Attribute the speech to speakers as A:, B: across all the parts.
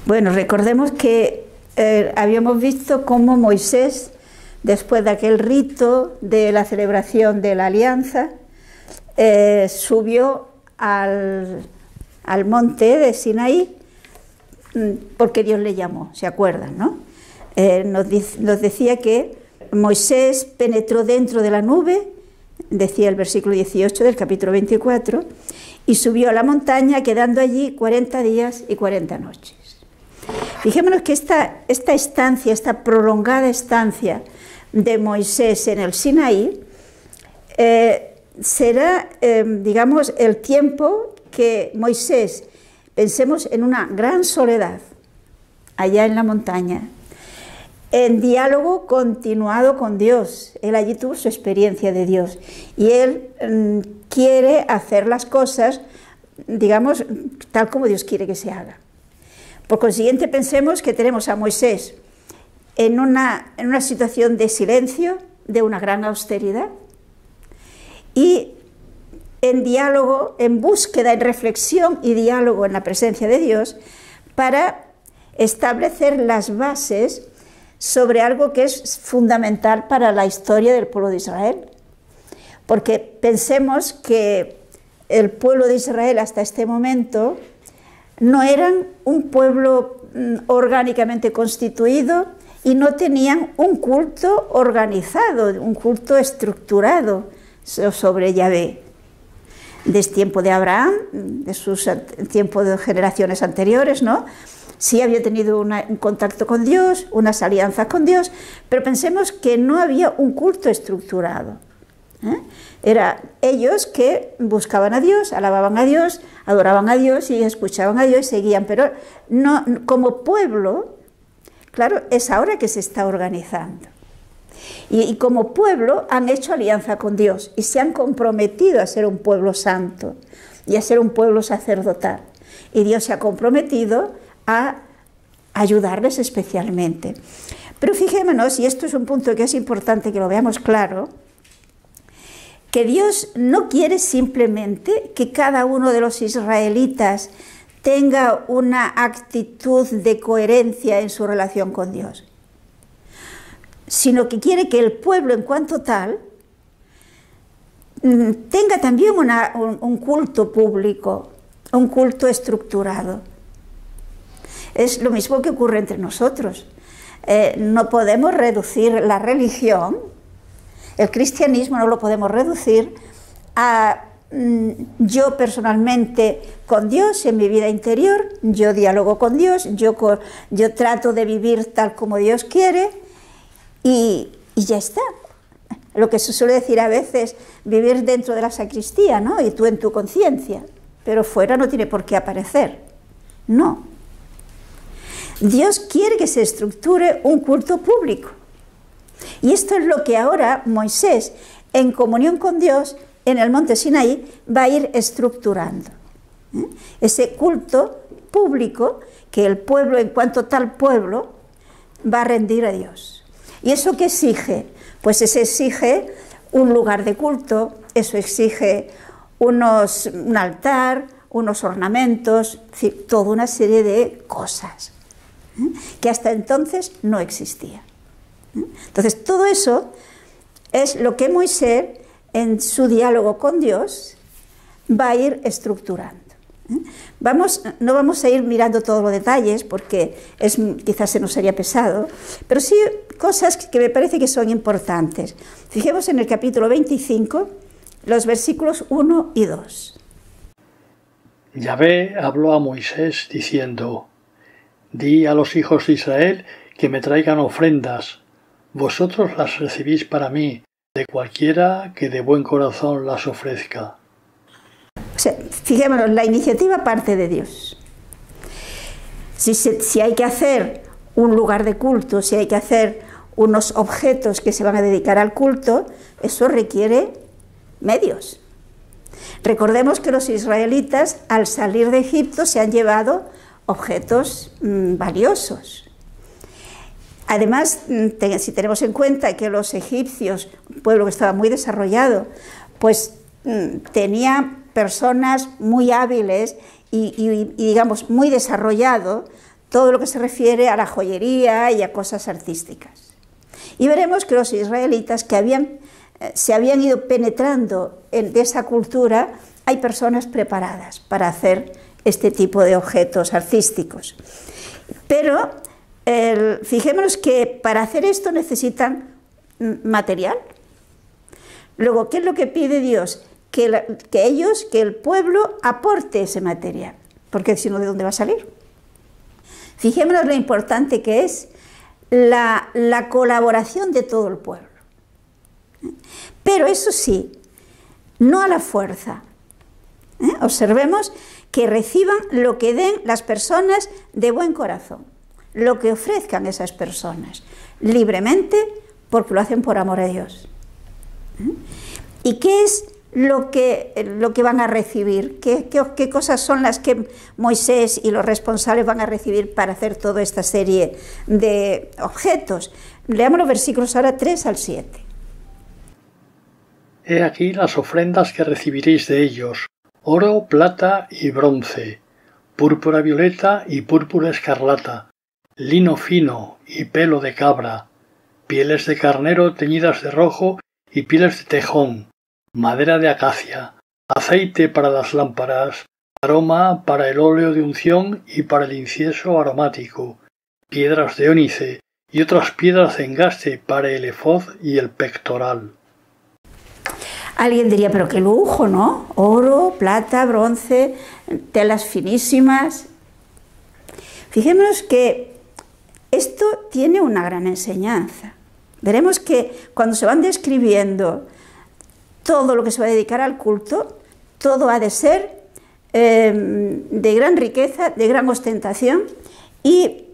A: Bueno, recordemos que habíamos visto cómo Moisés, después de aquel rito de la celebración de la alianza, subió al monte de Sinaí porque Dios le llamó, ¿se acuerdan, no? Nos decía que Moisés penetró dentro de la nube, decía el versículo 18 del capítulo 24, y subió a la montaña, quedando allí 40 días y 40 noches. Fijémonos que esta estancia, esta prolongada estancia de Moisés en el Sinaí, será, digamos, el tiempo que Moisés, pensemos en una gran soledad, allá en la montaña, en diálogo continuado con Dios. Él allí tuvo su experiencia de Dios y él quiere hacer las cosas, digamos, tal como Dios quiere que se haga. Por consiguiente, pensemos que tenemos a Moisés en una situación de silencio, de una gran austeridad, y en diálogo, en búsqueda, en reflexión y diálogo en la presencia de Dios, para establecer las bases sobre algo que es fundamental para la historia del pueblo de Israel. Porque pensemos que el pueblo de Israel hasta este momento no eran un pueblo orgánicamente constituido y no tenían un culto organizado, un culto estructurado sobre Yahvé. Desde tiempo de Abraham, de sus tiempos de generaciones anteriores, ¿no? Sí había tenido un contacto con Dios, unas alianzas con Dios, pero pensemos que no había un culto estructurado. Era ellos que buscaban a Dios, alababan a Dios, adoraban a Dios y escuchaban a Dios y seguían, pero no, como pueblo, claro, es ahora que se está organizando. Y como pueblo han hecho alianza con Dios y se han comprometido a ser un pueblo santo y a ser un pueblo sacerdotal. Y Dios se ha comprometido a ayudarles especialmente. Pero fijémonos, y esto es un punto que es importante que lo veamos claro, que Dios no quiere simplemente que cada uno de los israelitas tenga una actitud de coherencia en su relación con Dios, sino que quiere que el pueblo en cuanto tal tenga también un culto público, un culto estructurado. Es lo mismo que ocurre entre nosotros. No podemos reducir la religión, el cristianismo no lo podemos reducir a yo personalmente con Dios en mi vida interior, yo dialogo con Dios, yo trato de vivir tal como Dios quiere y ya está. Lo que se suele decir a veces, vivir dentro de la sacristía, ¿no? Y tú en tu conciencia, pero fuera no tiene por qué aparecer. No. Dios quiere que se estructure un culto público. Y esto es lo que ahora Moisés, en comunión con Dios, en el monte Sinaí, va a ir estructurando. Ese culto público que el pueblo, en cuanto tal pueblo, va a rendir a Dios. ¿Y eso qué exige? Pues eso exige un lugar de culto, eso exige un altar, unos ornamentos, es decir, toda una serie de cosas que hasta entonces no existía. Entonces, todo eso es lo que Moisés, en su diálogo con Dios, va a ir estructurando. No vamos a ir mirando todos los detalles porque quizás se nos sería pesado, pero sí cosas que me parece que son importantes. Fijemos en el capítulo 25, los versículos 1 y 2.
B: Yahvé habló a Moisés diciendo: Di a los hijos de Israel que me traigan ofrendas. Vosotros las recibís para mí, de cualquiera que de buen corazón las ofrezca.
A: O sea, fijémonos, la iniciativa parte de Dios. Si hay que hacer un lugar de culto, si hay que hacer unos objetos que se van a dedicar al culto, eso requiere medios. Recordemos que los israelitas, al salir de Egipto, se han llevado objetos valiosos. Además, si tenemos en cuenta que los egipcios, un pueblo que estaba muy desarrollado, pues tenía personas muy hábiles y digamos, muy desarrollado, todo lo que se refiere a la joyería y a cosas artísticas. Y veremos que los israelitas que se habían ido penetrando de esa cultura, hay personas preparadas para hacer este tipo de objetos artísticos. Pero fijémonos que para hacer esto necesitan material. Luego, ¿qué es lo que pide Dios? Que el pueblo aporte ese material, porque si no, ¿de dónde va a salir? Fijémonos lo importante que es la colaboración de todo el pueblo. Pero eso sí, no a la fuerza. Observemos que reciban lo que den las personas de buen corazón, lo que ofrezcan esas personas, libremente, porque lo hacen por amor a Dios. ¿Y qué es lo que van a recibir? ¿Qué cosas son las que Moisés y los responsables van a recibir para hacer toda esta serie de objetos? Leamos los versículos ahora 3 al 7.
B: He aquí las ofrendas que recibiréis de ellos: oro, plata y bronce, púrpura violeta y púrpura escarlata, lino fino y pelo de cabra, pieles de carnero teñidas de rojo y pieles de tejón, madera de acacia, aceite para las lámparas, aroma para el óleo de unción y para el incienso aromático, piedras de ónice y otras piedras de engaste para el efod y el pectoral.
A: Alguien diría, pero qué lujo, ¿no? Oro, plata, bronce, telas finísimas. Fijémonos que esto tiene una gran enseñanza. Veremos que cuando se van describiendo todo lo que se va a dedicar al culto, todo ha de ser de gran riqueza, de gran ostentación y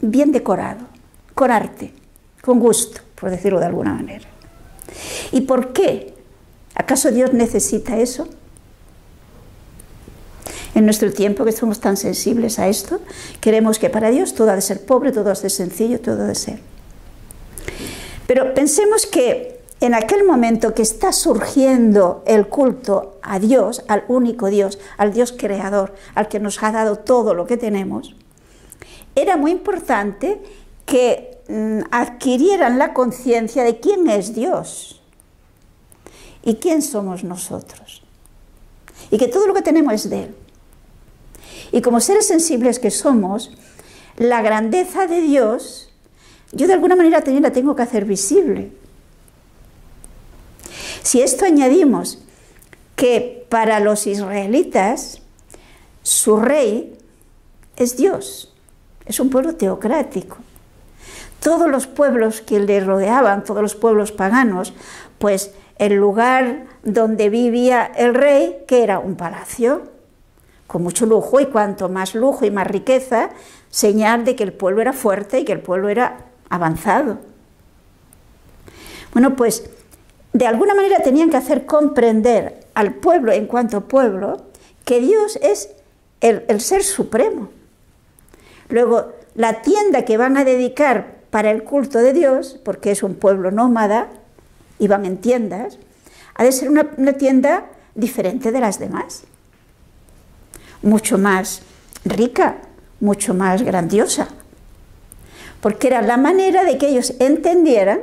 A: bien decorado, con arte, con gusto, por decirlo de alguna manera. ¿Y por qué? ¿Acaso Dios necesita eso? En nuestro tiempo, que somos tan sensibles a esto, queremos que para Dios todo ha de ser pobre, todo ha de ser sencillo, todo ha de ser. Pero pensemos que en aquel momento que está surgiendo el culto a Dios, al único Dios, al Dios creador, al que nos ha dado todo lo que tenemos, era muy importante que adquirieran la conciencia de quién es Dios y quién somos nosotros, y que todo lo que tenemos es de Él. Y como seres sensibles que somos, la grandeza de Dios, yo de alguna manera también la tengo que hacer visible. Si a esto añadimos que para los israelitas su rey es Dios, es un pueblo teocrático. Todos los pueblos que le rodeaban, todos los pueblos paganos, pues el lugar donde vivía el rey, que era un palacio, con mucho lujo, y cuanto más lujo y más riqueza, señal de que el pueblo era fuerte y que el pueblo era avanzado. Bueno, pues de alguna manera tenían que hacer comprender al pueblo, en cuanto pueblo, que Dios es el ser supremo. Luego, la tienda que van a dedicar para el culto de Dios, porque es un pueblo nómada y van en tiendas, ha de ser una tienda diferente de las demás, mucho más rica, mucho más grandiosa, porque era la manera de que ellos entendieran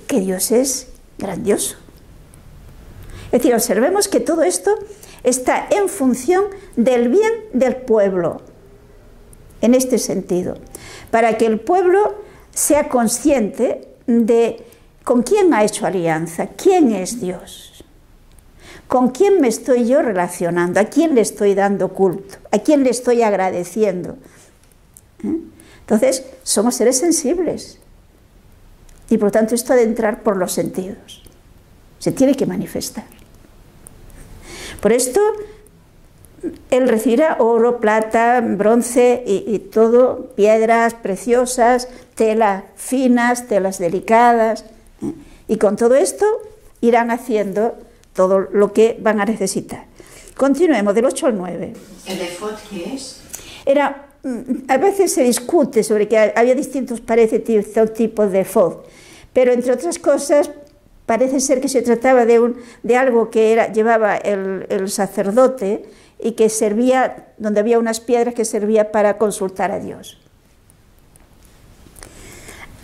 A: que Dios es grandioso. Es decir, observemos que todo esto está en función del bien del pueblo, en este sentido, para que el pueblo sea consciente de con quién ha hecho alianza, quién es Dios, con quién me estoy yo relacionando, a quién le estoy dando culto, a quién le estoy agradeciendo. Entonces, somos seres sensibles y por lo tanto esto ha de entrar por los sentidos, se tiene que manifestar. Por esto, Él recibirá oro, plata, bronce y todo, piedras preciosas, telas finas, telas delicadas, y con todo esto irán haciendo todo lo que van a necesitar. Continuemos del 8 al 9.
C: ¿El efod qué es?
A: A veces se discute sobre que había distintos tipos de efod, pero entre otras cosas parece ser que se trataba de algo que llevaba el sacerdote y que servía, donde había unas piedras que servía para consultar a Dios.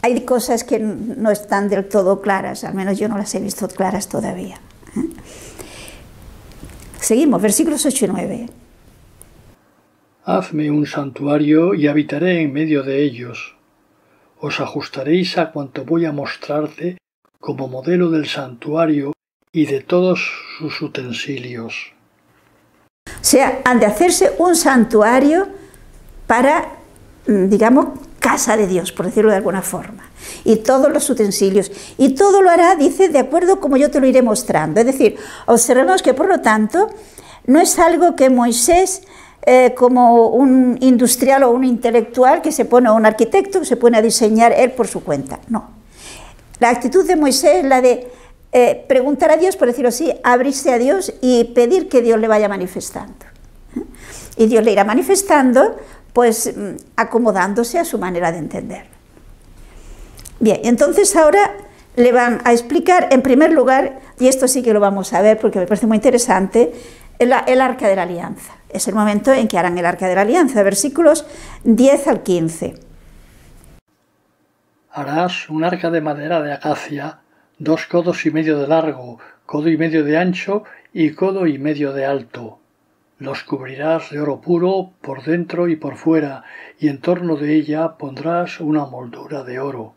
A: Hay cosas que no están del todo claras, al menos yo no las he visto claras todavía. Seguimos, versículos 8 y 9.
B: Hazme un santuario y habitaré en medio de ellos. Os ajustaréis a cuanto voy a mostrarte como modelo del santuario y de todos sus utensilios.
A: O sea, han de hacerse un santuario para, digamos, casa de Dios, por decirlo de alguna forma. Y todos los utensilios. Y todo lo hará, dice, de acuerdo como yo te lo iré mostrando. Es decir, observemos que, por lo tanto, no es algo que Moisés, como un industrial o un intelectual que se pone, o un arquitecto que se pone a diseñar él por su cuenta. No. La actitud de Moisés es la de preguntar a Dios, por decirlo así, abrirse a Dios y pedir que Dios le vaya manifestando. Y Dios le irá manifestando, pues acomodándose a su manera de entender. Bien, entonces ahora le van a explicar, en primer lugar, y esto sí que lo vamos a ver porque me parece muy interesante, el arca de la alianza. Es el momento en que harán el arca de la alianza, versículos 10 al 15.
B: Harás un arca de madera de acacia, 2 codos y medio de largo, codo y medio de ancho y codo y medio de alto. Los cubrirás de oro puro por dentro y por fuera, y en torno de ella pondrás una moldura de oro.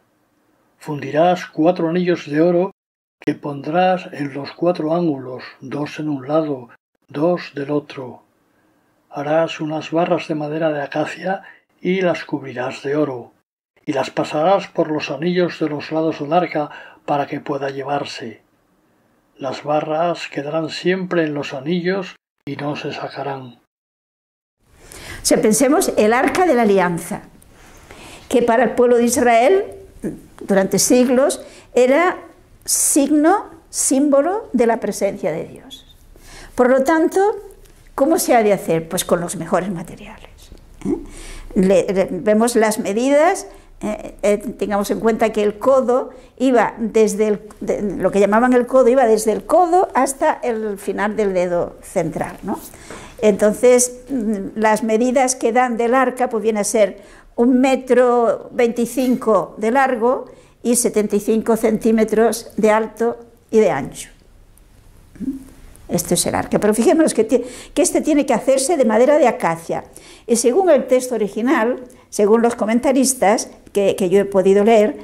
B: Fundirás 4 anillos de oro que pondrás en los 4 ángulos, 2 en un lado, 2 del otro. Harás unas barras de madera de acacia y las cubrirás de oro, y las pasarás por los anillos de los lados del arca para que pueda llevarse. Las barras quedarán siempre en los anillos y no se sacarán.
A: O sea, pensemos el arca de la alianza, que para el pueblo de Israel, durante siglos, era signo, símbolo de la presencia de Dios. Por lo tanto, ¿cómo se ha de hacer? Pues con los mejores materiales. Vemos las medidas. Tengamos en cuenta que el codo iba desde lo que llamaban el codo, iba desde el codo hasta el final del dedo central, ¿no? Entonces, las medidas que dan del arca pues viene a ser 1,25 m de largo y 75 centímetros de alto y de ancho. Este es el arca, pero fijémonos que este tiene que hacerse de madera de acacia. Y según el texto original, según los comentaristas que yo he podido leer,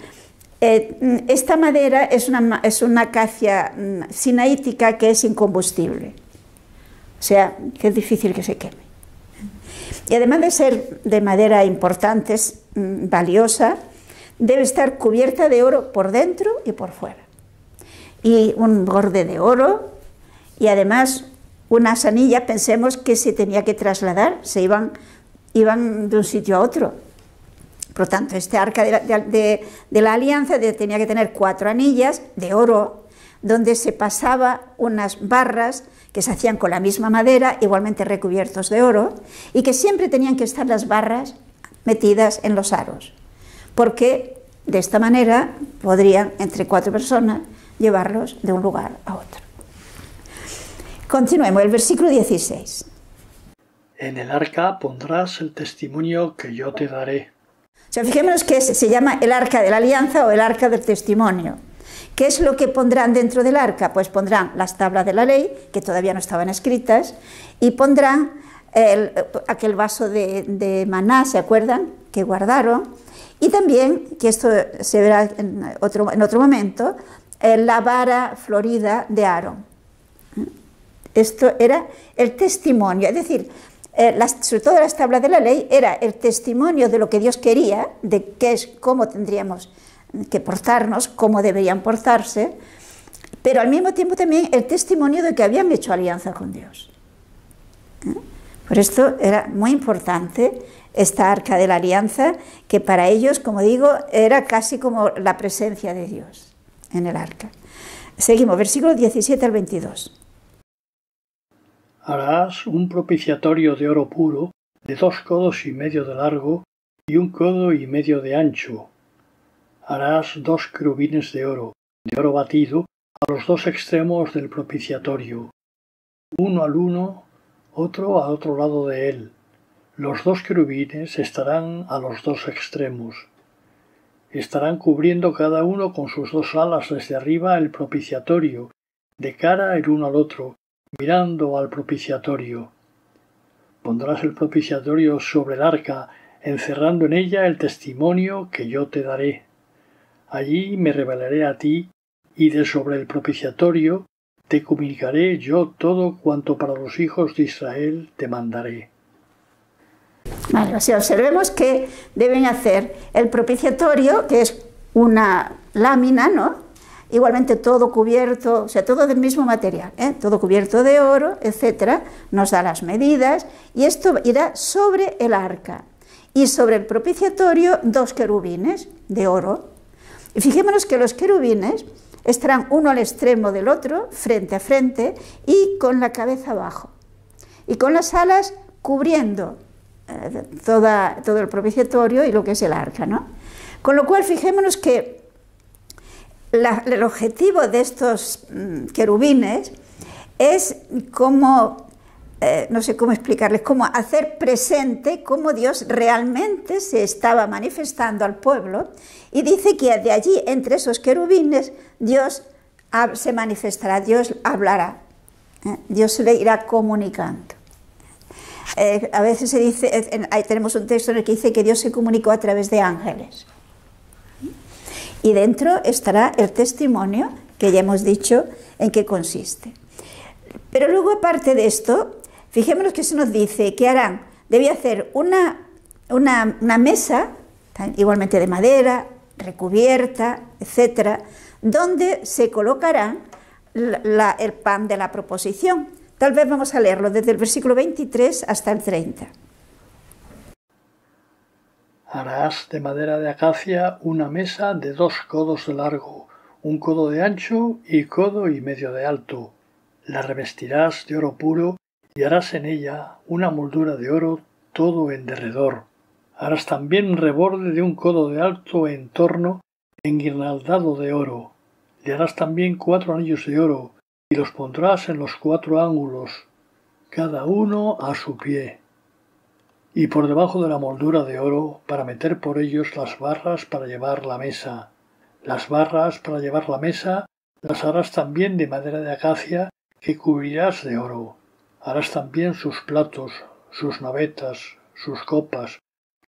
A: esta madera es una acacia sinaítica que es incombustible. O sea, que es difícil que se queme. Y además de ser de madera importante, valiosa, debe estar cubierta de oro por dentro y por fuera. Y un borde de oro, y además unas anillas, pensemos que se tenía que trasladar, iban de un sitio a otro. Por lo tanto, este arca de la alianza tenía que tener 4 anillas de oro, donde se pasaba unas barras que se hacían con la misma madera, igualmente recubiertos de oro, y que siempre tenían que estar las barras metidas en los aros, porque de esta manera podrían, entre 4 personas, llevarlos de un lugar a otro. Continuemos, el versículo 16.
B: En el arca pondrás el testimonio que yo te daré.
A: O sea, fijémonos que se llama el arca de la alianza o el arca del testimonio. ¿Qué es lo que pondrán dentro del arca? Pues pondrán las tablas de la ley, que todavía no estaban escritas, y pondrán aquel vaso de maná, ¿se acuerdan?, que guardaron, y también, que esto se verá en otro momento, la vara florida de Aarón. Esto era el testimonio, es decir, sobre todo las tablas de la ley, era el testimonio de lo que Dios quería, de cómo tendríamos que portarnos, cómo deberían portarse, pero al mismo tiempo también el testimonio de que habían hecho alianza con Dios. Por esto era muy importante esta arca de la alianza, que para ellos, como digo, era casi como la presencia de Dios en el arca. Seguimos, versículos 17 al 22.
B: Harás un propiciatorio de oro puro, de 2 codos y medio de largo y 1 codo y medio de ancho. Harás 2 querubines de oro batido, a los 2 extremos del propiciatorio, uno al uno otro al otro lado de él. Los 2 querubines estarán a los 2 extremos. Estarán cubriendo cada uno con sus 2 alas desde arriba el propiciatorio, de cara el uno al otro, mirando al propiciatorio. Pondrás el propiciatorio sobre el arca, encerrando en ella el testimonio que yo te daré. Allí me revelaré a ti, y de sobre el propiciatorio te comunicaré yo todo cuanto para los hijos de Israel te mandaré.
A: Vale, o sea, observemos que deben hacer el propiciatorio, que es una lámina, ¿no? Igualmente todo cubierto, o sea, todo del mismo material, todo cubierto de oro, etcétera, nos da las medidas, y esto irá sobre el arca. Y sobre el propiciatorio 2 querubines de oro. Y fijémonos que los querubines estarán uno al extremo del otro, frente a frente, y con la cabeza abajo. Y con las alas cubriendo todo el propiciatorio y lo que es el arca, ¿no? Con lo cual, fijémonos que el objetivo de estos querubines es como, no sé cómo explicarles, como hacer presente cómo Dios realmente se estaba manifestando al pueblo, y dice que de allí, entre esos querubines, Dios se manifestará, Dios hablará, Dios se le irá comunicando. A veces se dice, ahí tenemos un texto en el que dice que Dios se comunicó a través de ángeles. Y dentro estará el testimonio, que ya hemos dicho en qué consiste. Pero luego, aparte de esto, fijémonos que se nos dice que harán, debía hacer una mesa, igualmente de madera, recubierta, etcétera, donde se colocarán el pan de la proposición. Tal vez vamos a leerlo desde el versículo 23 hasta el 30.
B: Harás de madera de acacia una mesa de 2 codos de largo, 1 codo de ancho y 1,5 codos de alto. La revestirás de oro puro y harás en ella una moldura de oro todo en derredor. Harás también un reborde de 1 codo de alto en torno, enguirnaldado de oro. Le harás también 4 anillos de oro, y los pondrás en los 4 ángulos, cada uno a su pie. Y por debajo de la moldura de oro, para meter por ellos las barras para llevar la mesa. Las barras para llevar la mesa las harás también de madera de acacia, que cubrirás de oro. Harás también sus platos, sus navetas, sus copas,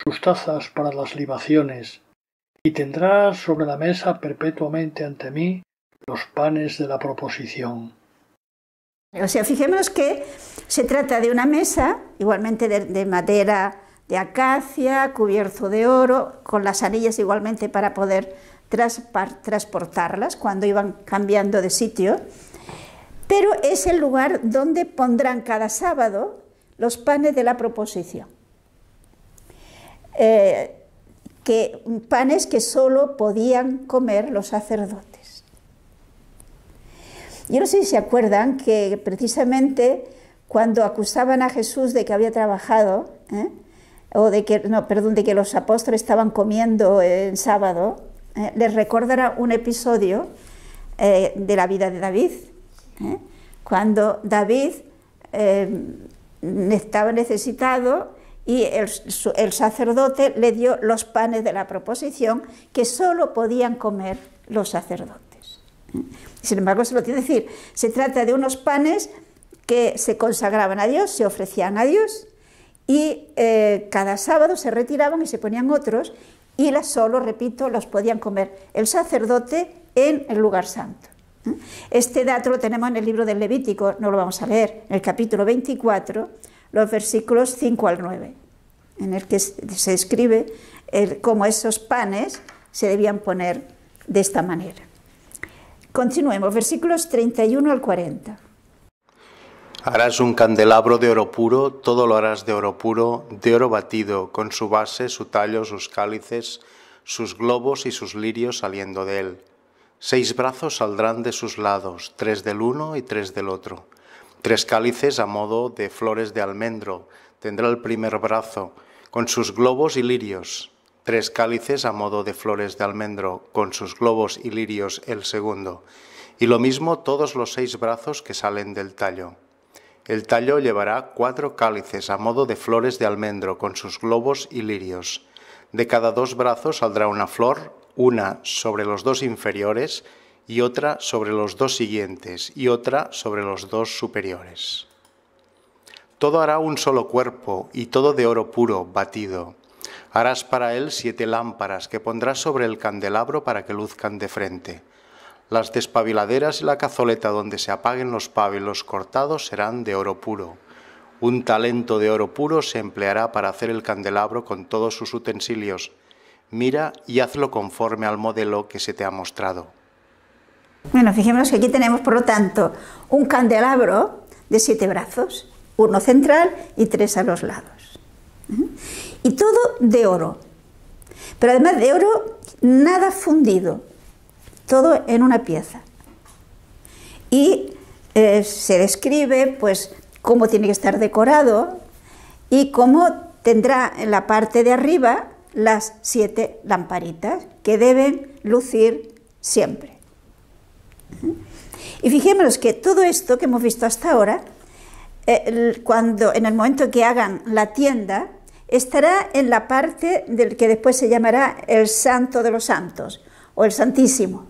B: sus tazas para las libaciones. Y tendrás sobre la mesa perpetuamente ante mí los panes de la proposición.
A: O sea, fijémonos que se trata de una mesa, igualmente de madera de acacia, cubierto de oro, con las anillas igualmente para poder transportarlas cuando iban cambiando de sitio, pero es el lugar donde pondrán cada sábado los panes de la proposición. Panes que solo podían comer los sacerdotes. Yo no sé si se acuerdan que precisamente cuando acusaban a Jesús de que había trabajado, o de que los apóstoles estaban comiendo en sábado, les recordará un episodio de la vida de David, cuando David estaba necesitado y el sacerdote le dio los panes de la proposición que solo podían comer los sacerdotes. Sin embargo, se lo tiene que decir, se trata de unos panes que se consagraban a Dios, se ofrecían a Dios, y cada sábado se retiraban y se ponían otros, y solo, repito, los podían comer el sacerdote en el lugar santo. Este dato lo tenemos en el libro del Levítico, no lo vamos a leer, en el capítulo 24, los versículos 5 al 9, en el que se escribe cómo esos panes se debían poner de esta manera. Continuemos, versículos 31 al 40.
D: Harás un candelabro de oro puro, todo lo harás de oro puro, de oro batido, con su base, su tallo, sus cálices, sus globos y sus lirios saliendo de él. 6 brazos saldrán de sus lados, 3 del uno y 3 del otro. 3 cálices a modo de flores de almendro tendrá el primer brazo, con sus globos y lirios. 3 cálices a modo de flores de almendro, con sus globos y lirios el segundo. Y lo mismo todos los 6 brazos que salen del tallo. El tallo llevará 4 cálices a modo de flores de almendro con sus globos y lirios. De cada 2 brazos saldrá una flor, una sobre los 2 inferiores y otra sobre los 2 siguientes y otra sobre los 2 superiores. Todo hará un solo cuerpo y todo de oro puro, batido. Harás para él 7 lámparas que pondrás sobre el candelabro para que luzcan de frente. Las despabiladeras y la cazoleta donde se apaguen los pábilos cortados serán de oro puro. Un talento de oro puro se empleará para hacer el candelabro con todos sus utensilios. Mira y hazlo conforme al modelo que se te ha mostrado.
A: Bueno, fijémonos que aquí tenemos, por lo tanto, un candelabro de 7 brazos, uno central y 3 a los lados. Y todo de oro. Pero además de oro, nada fundido. Todo en una pieza. Y se describe pues cómo tiene que estar decorado y cómo tendrá en la parte de arriba las 7 lamparitas que deben lucir siempre. Y fijémonos que todo esto que hemos visto hasta ahora, en el momento que hagan la tienda, estará en la parte del que después se llamará el Santo de los Santos o el Santísimo.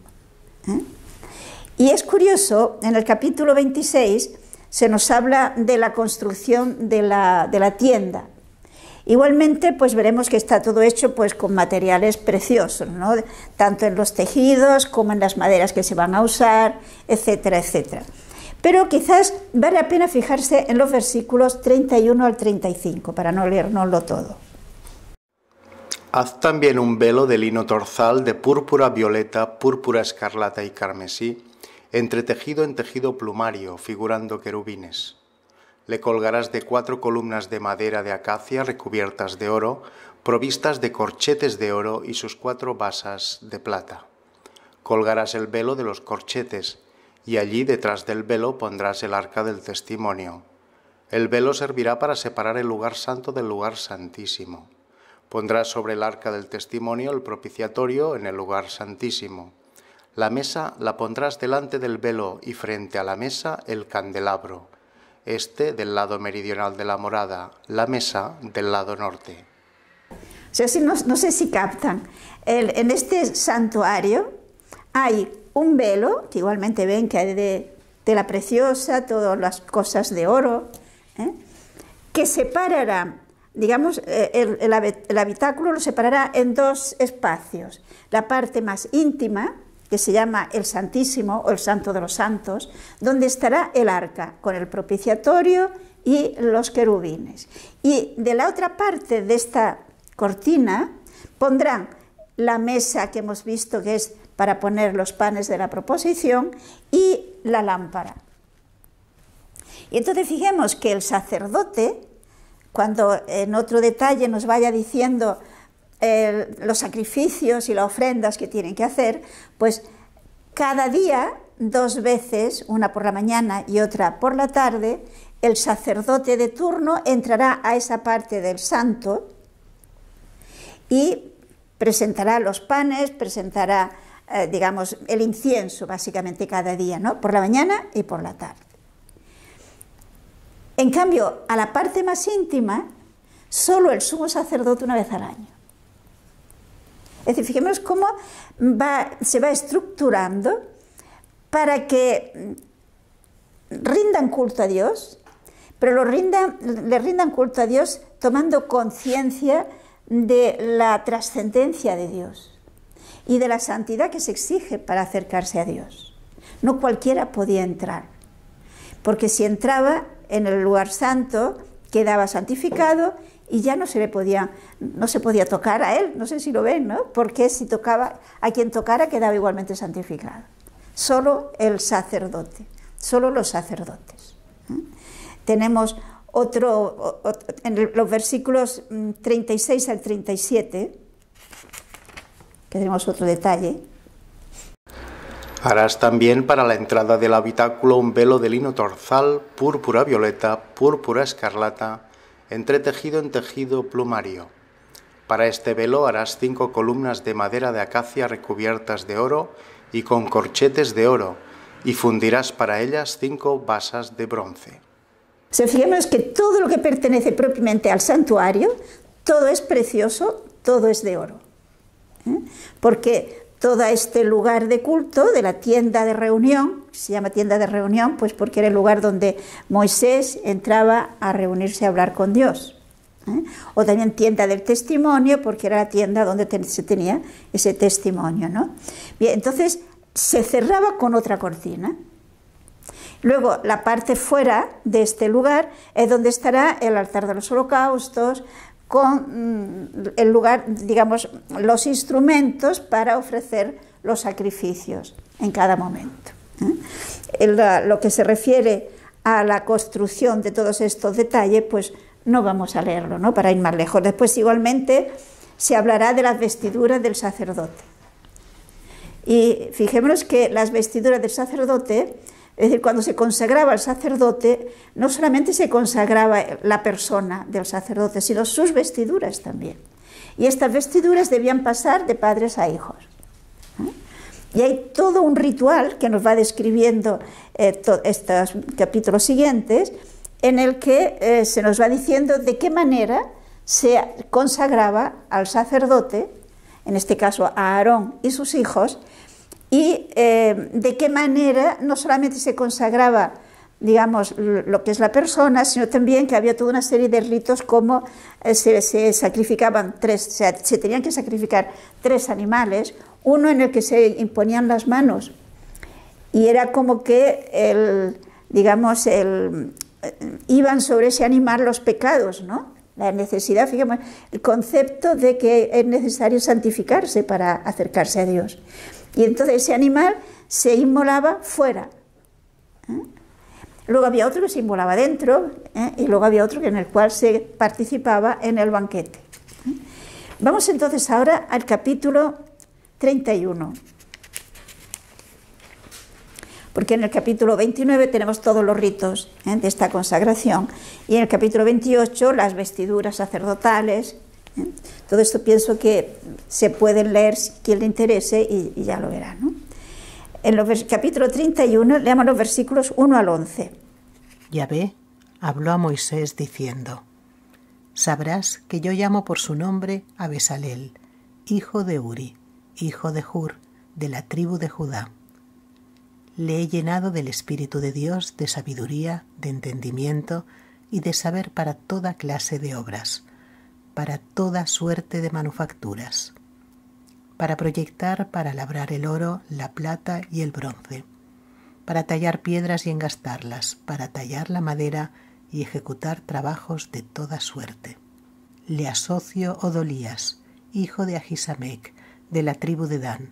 A: Y es curioso, en el capítulo 26 se nos habla de la construcción de la tienda. Igualmente, pues veremos que está todo hecho pues con materiales preciosos, ¿no? Tanto en los tejidos como en las maderas que se van a usar, etcétera, etcétera. Pero quizás vale la pena fijarse en los versículos 31 al 35, para no leérnoslo todo.
D: Haz también un velo de lino torzal de púrpura violeta, púrpura escarlata y carmesí, entretejido en tejido plumario, figurando querubines. Le colgarás de 4 columnas de madera de acacia recubiertas de oro, provistas de corchetes de oro y sus 4 basas de plata. Colgarás el velo de los corchetes, y allí detrás del velo pondrás el arca del testimonio. El velo servirá para separar el lugar santo del lugar santísimo. Pondrás sobre el arca del testimonio el propiciatorio en el lugar santísimo. La mesa la pondrás delante del velo y frente a la mesa el candelabro, este del lado meridional de la morada, la mesa del lado norte.
A: O sea, no sé si captan, en este santuario hay un velo, que igualmente ven que hay de tela preciosa, todas las cosas de oro, que separará, digamos, el habitáculo lo separará en 2 espacios. La parte más íntima, que se llama el Santísimo o el Santo de los Santos, donde estará el arca con el propiciatorio y los querubines. Y de la otra parte de esta cortina pondrán la mesa que hemos visto que es para poner los panes de la proposición y la lámpara. Y entonces fijemos que el sacerdote, cuando en otro detalle nos vaya diciendo los sacrificios y las ofrendas que tienen que hacer, pues cada día, 2 veces, una por la mañana y otra por la tarde, el sacerdote de turno entrará a esa parte del santo y presentará los panes, presentará, digamos, el incienso, básicamente cada día, ¿no? Por la mañana y por la tarde. En cambio, a la parte más íntima, solo el sumo sacerdote una vez al año. Es decir, fijémonos cómo se va estructurando para que rindan culto a Dios, pero le rindan culto a Dios tomando conciencia de la trascendencia de Dios y de la santidad que se exige para acercarse a Dios. No cualquiera podía entrar, porque si entraba en el lugar santo quedaba santificado y ya no se podía tocar a él, no sé si lo ven, ¿no? Porque si tocaba a quien tocara quedaba igualmente santificado. Solo el sacerdote, solo los sacerdotes. Tenemos en los versículos 36 al 37, que tenemos otro detalle.
D: Harás también para la entrada del habitáculo un velo de lino torzal, púrpura violeta, púrpura escarlata, entretejido en tejido plumario. Para este velo harás 5 columnas de madera de acacia recubiertas de oro y con corchetes de oro, y fundirás para ellas 5 basas de bronce.
A: O sea, fijémonos que todo lo que pertenece propiamente al santuario, todo es precioso, todo es de oro. Porque todo este lugar de culto de la tienda de reunión, se llama tienda de reunión, pues porque era el lugar donde Moisés entraba a reunirse a hablar con Dios. O también tienda del testimonio, porque era la tienda donde se tenía ese testimonio, ¿no? Bien, entonces se cerraba con otra cortina. Luego, la parte fuera de este lugar es donde estará el altar de los holocaustos, con el lugar, digamos, los instrumentos para ofrecer los sacrificios en cada momento. Lo que se refiere a la construcción de todos estos detalles, pues no vamos a leerlo, ¿no?, para ir más lejos. Después igualmente se hablará de las vestiduras del sacerdote. Y fijémonos que las vestiduras del sacerdote, es decir, cuando se consagraba al sacerdote, no solamente se consagraba la persona del sacerdote, sino sus vestiduras también. Y estas vestiduras debían pasar de padres a hijos. Y hay todo un ritual que nos va describiendo estos capítulos siguientes, en el que se nos va diciendo de qué manera se consagraba al sacerdote, en este caso a Aarón y sus hijos, y de qué manera no solamente se consagraba, digamos, lo que es la persona, sino también que había toda una serie de ritos, como se sacrificaban se tenían que sacrificar 3 animales, uno en el que se imponían las manos, y era como que iban sobre ese animal los pecados, ¿no? La necesidad, fíjate, el concepto de que es necesario santificarse para acercarse a Dios. Y entonces ese animal se inmolaba fuera. Luego había otro que se inmolaba dentro, y luego había otro en el cual se participaba en el banquete. Vamos entonces ahora al capítulo 31. Porque en el capítulo 29 tenemos todos los ritos de esta consagración, y en el capítulo 28 las vestiduras sacerdotales. Todo esto pienso que se pueden leer si quien le interese y ya lo verá, ¿no? En el capítulo 31 leamos los versículos 1 al 11.
E: Yahvé habló a Moisés diciendo: Sabrás que yo llamo por su nombre a Besaleel, hijo de Uri, hijo de Hur, de la tribu de Judá. Le he llenado del Espíritu de Dios, de sabiduría, de entendimiento y de saber para toda clase de obras, para toda suerte de manufacturas, para proyectar, para labrar el oro, la plata y el bronce, para tallar piedras y engastarlas, para tallar la madera y ejecutar trabajos de toda suerte. Le asocio Odolías, hijo de Ahisamec, de la tribu de Dan.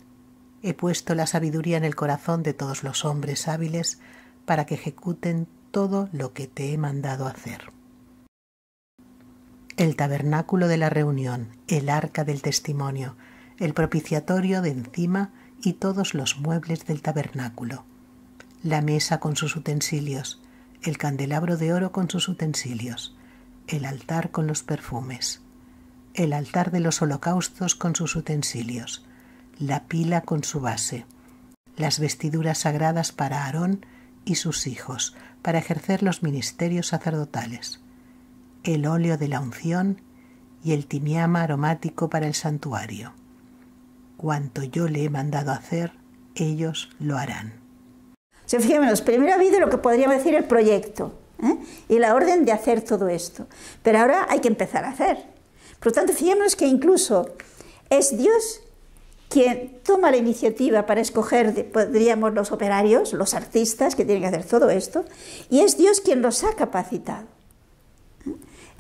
E: He puesto la sabiduría en el corazón de todos los hombres hábiles para que ejecuten todo lo que te he mandado hacer. El tabernáculo de la reunión, el arca del testimonio, el propiciatorio de encima y todos los muebles del tabernáculo, la mesa con sus utensilios, el candelabro de oro con sus utensilios, el altar con los perfumes, el altar de los holocaustos con sus utensilios, la pila con su base, las vestiduras sagradas para Aarón y sus hijos, para ejercer los ministerios sacerdotales, el óleo de la unción y el timiama aromático para el santuario. Cuanto yo le he mandado hacer, ellos lo harán.
A: Se fijémonos, primero ha habido lo que podríamos decir el proyecto, y la orden de hacer todo esto, pero ahora hay que empezar a hacer. Por lo tanto, fijémonos que incluso es Dios quien toma la iniciativa para escoger, podríamos, los operarios, los artistas que tienen que hacer todo esto, y es Dios quien los ha capacitado.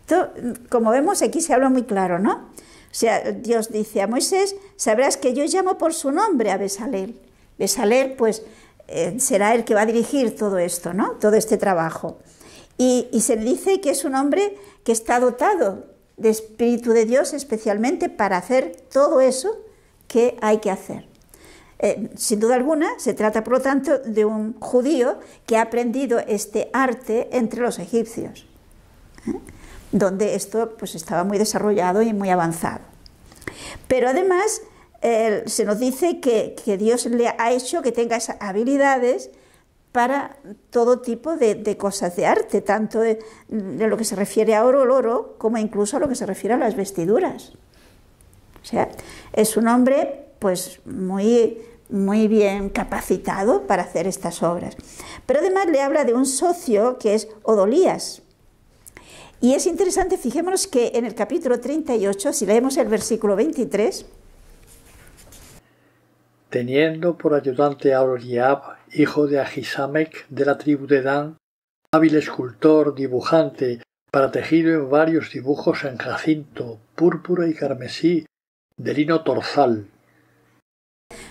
A: Esto, como vemos, aquí se habla muy claro, ¿no? O sea, Dios dice a Moisés: sabrás que yo llamo por su nombre a Besaleel. Besaleel, pues, será el que va a dirigir todo esto, ¿no? Todo este trabajo. Y se le dice que es un hombre que está dotado de Espíritu de Dios especialmente para hacer todo eso que hay que hacer. Sin duda alguna, se trata, por lo tanto, de un judío que ha aprendido este arte entre los egipcios, donde esto, pues, estaba muy desarrollado y muy avanzado. Pero además se nos dice que Dios le ha hecho que tenga esas habilidades para todo tipo de cosas de arte, tanto de lo que se refiere a oro, el oro, como incluso a lo que se refiere a las vestiduras. O sea, es un hombre pues muy bien capacitado para hacer estas obras. Pero además le habla de un socio que es Odolías. Y es interesante, fijémonos que en el capítulo 38, si leemos el versículo 23,
B: teniendo por ayudante a Oliab, hijo de Ahisamec de la tribu de Dan, hábil escultor, dibujante, para tejido en varios dibujos en jacinto, púrpura y carmesí, de lino torzal.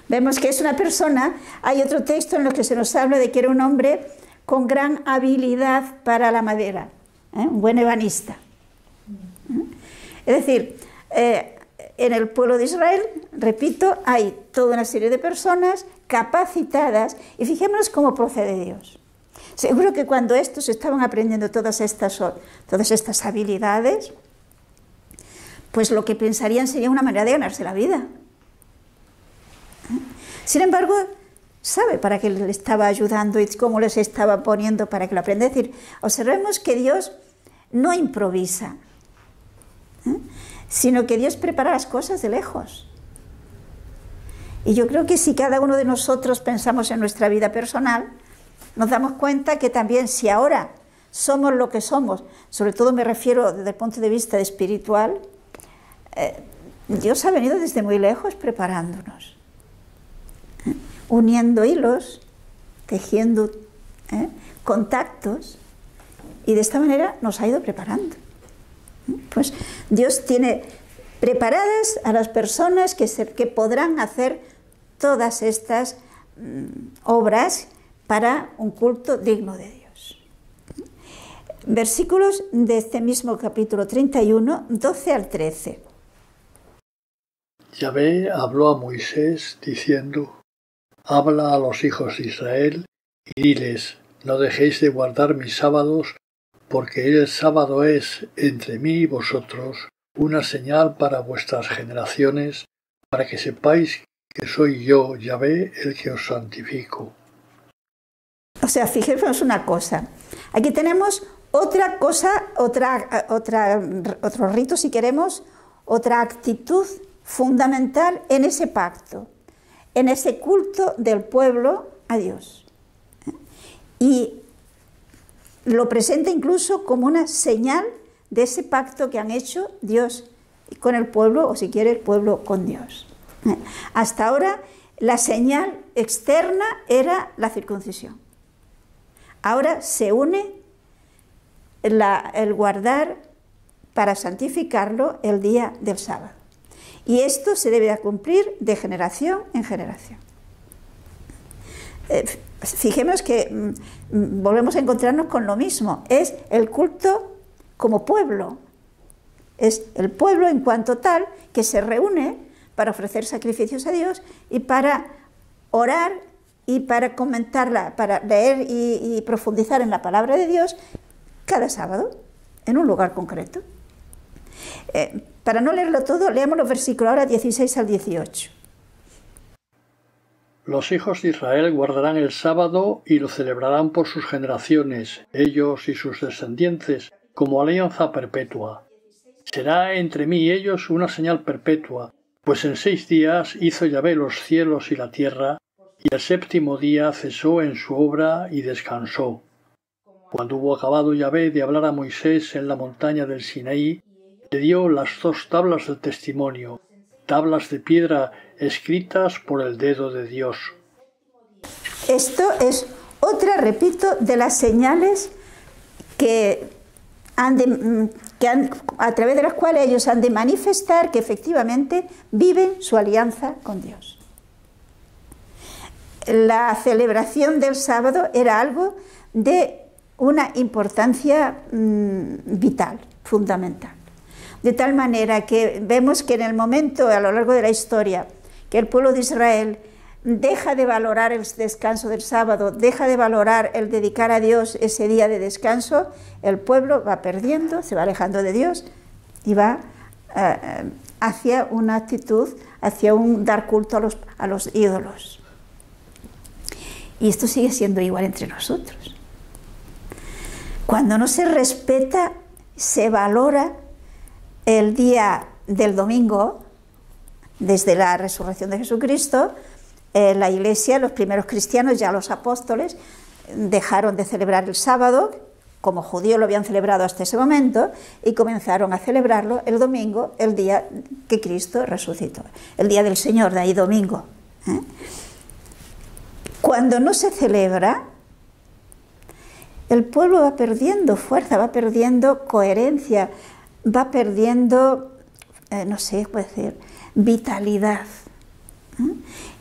A: Vemos que es una persona, hay otro texto en el que se nos habla de que era un hombre con gran habilidad para la madera, un buen ebanista. Es decir, en el pueblo de Israel, repito, hay toda una serie de personas capacitadas, y fijémonos cómo procede Dios. Seguro que cuando estos estaban aprendiendo todas estas habilidades, pues lo que pensarían sería una manera de ganarse la vida. Sin embargo, sabe para qué le estaba ayudando y cómo les estaba poniendo para que lo aprenda. Es decir, observemos que Dios no improvisa, sino que Dios prepara las cosas de lejos. Y yo creo que si cada uno de nosotros pensamos en nuestra vida personal, nos damos cuenta que también si ahora somos lo que somos, sobre todo me refiero desde el punto de vista espiritual, Dios ha venido desde muy lejos preparándonos, uniendo hilos, tejiendo contactos, y de esta manera nos ha ido preparando. Pues Dios tiene preparadas a las personas que podrán hacer todas estas obras para un culto digno de Dios. Versículos de este mismo capítulo 31, 12 al 13.
B: Yahvé habló a Moisés diciendo: habla a los hijos de Israel y diles: no dejéis de guardar mis sábados, porque el sábado es entre mí y vosotros una señal para vuestras generaciones, para que sepáis que soy yo, Yahvé, el que os santifico.
A: O sea, fijémonos una cosa. Aquí tenemos otra cosa, otro rito, si queremos, otra actitud fundamental en ese pacto, en ese culto del pueblo a Dios. Y lo presenta incluso como una señal de ese pacto que han hecho Dios con el pueblo, o si quiere el pueblo con Dios. Hasta ahora la señal externa era la circuncisión. Ahora se une el guardar para santificarlo el día del sábado. Y esto se debe de cumplir de generación en generación. Fijemos que volvemos a encontrarnos con lo mismo. Es el culto como pueblo. Es el pueblo en cuanto tal que se reúne para ofrecer sacrificios a Dios y para orar y para comentarla, para leer y profundizar en la palabra de Dios cada sábado en un lugar concreto. Para no leerlo todo, leamos los versículos ahora 16 al 18.
B: Los hijos de Israel guardarán el sábado y lo celebrarán por sus generaciones, ellos y sus descendientes, como alianza perpetua. Será entre mí y ellos una señal perpetua, pues en 6 días hizo Yahvé los cielos y la tierra, y el 7º día cesó en su obra y descansó. Cuando hubo acabado Yahvé de hablar a Moisés en la montaña del Sinaí, le dio las 2 tablas del testimonio, tablas de piedra escritas por el dedo de Dios.
A: Esto es otra, repito, de las señales a través de las cuales ellos han de manifestar que efectivamente viven su alianza con Dios. La celebración del sábado era algo de una importancia vital, fundamental. De tal manera que vemos que en el momento, a lo largo de la historia, que el pueblo de Israel deja de valorar el descanso del sábado, deja de valorar el dedicar a Dios ese día de descanso, el pueblo va perdiendo, se va alejando de Dios y va hacia una actitud, hacia un dar culto a los ídolos. Y esto sigue siendo igual entre nosotros. Cuando no se respeta, se valora el día del domingo, desde la resurrección de Jesucristo, la Iglesia, los primeros cristianos, ya los apóstoles, dejaron de celebrar el sábado, como judíos lo habían celebrado hasta ese momento, y comenzaron a celebrarlo el domingo, el día que Cristo resucitó, el día del Señor, de ahí domingo. Cuando no se celebra, el pueblo va perdiendo fuerza, va perdiendo coherencia, va perdiendo, no sé, puede decir, vitalidad,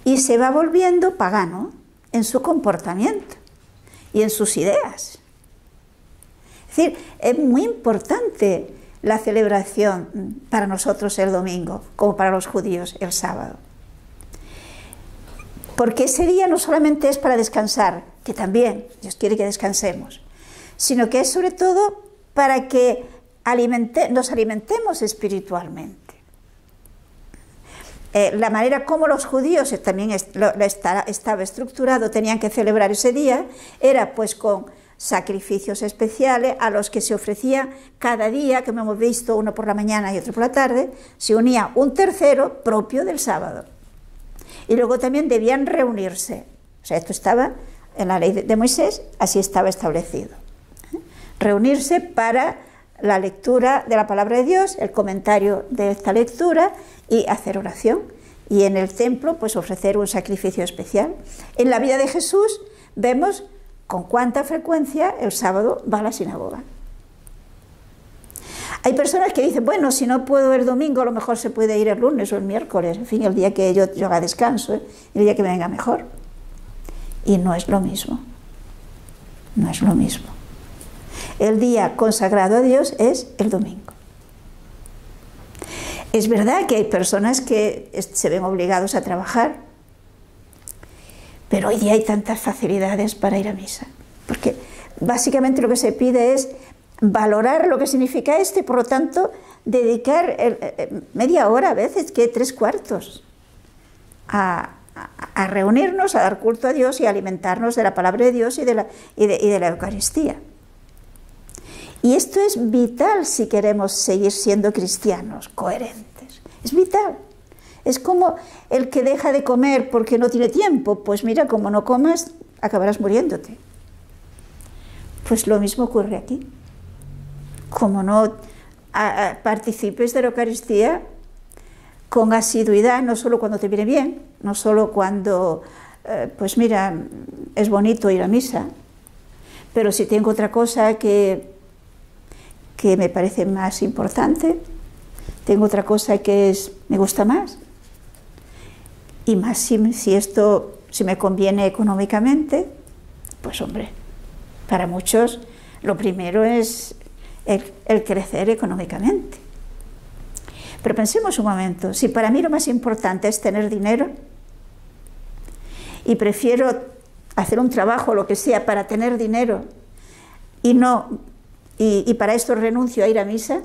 A: y se va volviendo pagano en su comportamiento y en sus ideas. Es decir, es muy importante la celebración para nosotros el domingo, como para los judíos el sábado. Porque ese día no solamente es para descansar, que también Dios quiere que descansemos, sino que es sobre todo para que nos alimentemos espiritualmente. La manera como los judíos también estaba estructurado, tenían que celebrar ese día, era pues con sacrificios especiales a los que se ofrecía cada día, que hemos visto, uno por la mañana y otro por la tarde, se unía un tercero propio del sábado. Y luego también debían reunirse. O sea, esto estaba en la ley de Moisés, así estaba establecido. Reunirse para la lectura de la palabra de Dios, el comentario de esta lectura y hacer oración. Y en el templo, pues ofrecer un sacrificio especial. En la vida de Jesús vemos con cuánta frecuencia el sábado va a la sinagoga. Hay personas que dicen, bueno, si no puedo el domingo, a lo mejor se puede ir el lunes o el miércoles, en fin, el día que yo haga descanso, el día que me venga mejor. Y no es lo mismo. No es lo mismo. El día consagrado a Dios es el domingo. Es verdad que hay personas que se ven obligados a trabajar, pero hoy día hay tantas facilidades para ir a misa, porque básicamente lo que se pide es valorar lo que significa esto y por lo tanto dedicar media hora, a veces que 3/4, a reunirnos, a dar culto a Dios y a alimentarnos de la palabra de Dios y de la Eucaristía. Y esto es vital si queremos seguir siendo cristianos coherentes. Es vital. Es como el que deja de comer porque no tiene tiempo. Pues mira, como no comas, acabarás muriéndote. Pues lo mismo ocurre aquí. Como no participes de la Eucaristía con asiduidad, no solo cuando te viene bien, no solo cuando, pues mira, es bonito ir a misa, pero si tengo otra cosa que me parece más importante, tengo otra cosa que me gusta más, y más si me conviene económicamente, pues hombre, para muchos lo primero es el crecer económicamente. Pero pensemos un momento, si para mí lo más importante es tener dinero, y prefiero hacer un trabajo, lo que sea, para tener dinero, y para esto renuncio a ir a misa,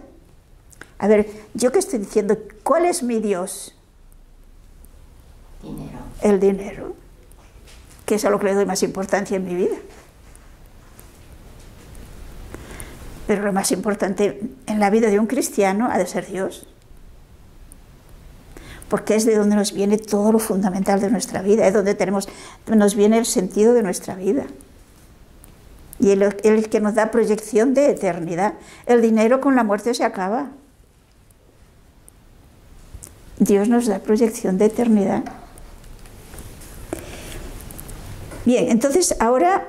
A: a ver, ¿yo qué estoy diciendo? ¿Cuál es mi Dios?
C: Dinero.
A: El dinero, que es a lo que le doy más importancia en mi vida. Pero lo más importante en la vida de un cristiano ha de ser Dios, porque es de donde nos viene todo lo fundamental de nuestra vida, es donde nos viene el sentido de nuestra vida. Y el que nos da proyección de eternidad. El dinero con la muerte se acaba. Dios nos da proyección de eternidad. Bien, entonces ahora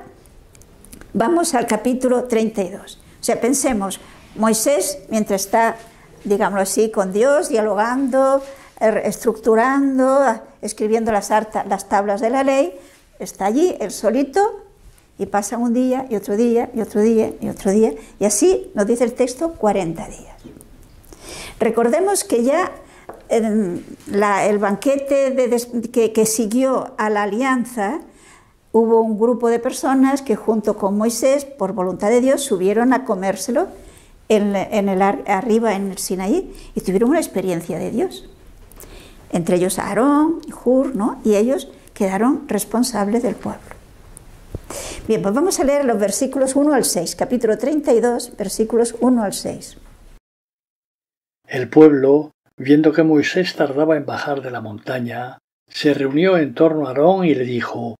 A: vamos al capítulo 32. O sea, pensemos, Moisés, mientras está, digámoslo así, con Dios, dialogando, estructurando, escribiendo las tablas de la ley, está allí, él solito, y pasa un día, y otro día, y otro día, y otro día, y así nos dice el texto 40 días. Recordemos que ya el banquete que siguió a la alianza, hubo un grupo de personas que junto con Moisés, por voluntad de Dios, subieron a comérselo arriba en el Sinaí y tuvieron una experiencia de Dios. Entre ellos Aarón y Hur, ¿no? Y ellos quedaron responsables del pueblo. Bien, pues vamos a leer los versículos 1 al 6, capítulo 32, versículos 1 al 6.
B: El pueblo, viendo que Moisés tardaba en bajar de la montaña, se reunió en torno a Aarón y le dijo: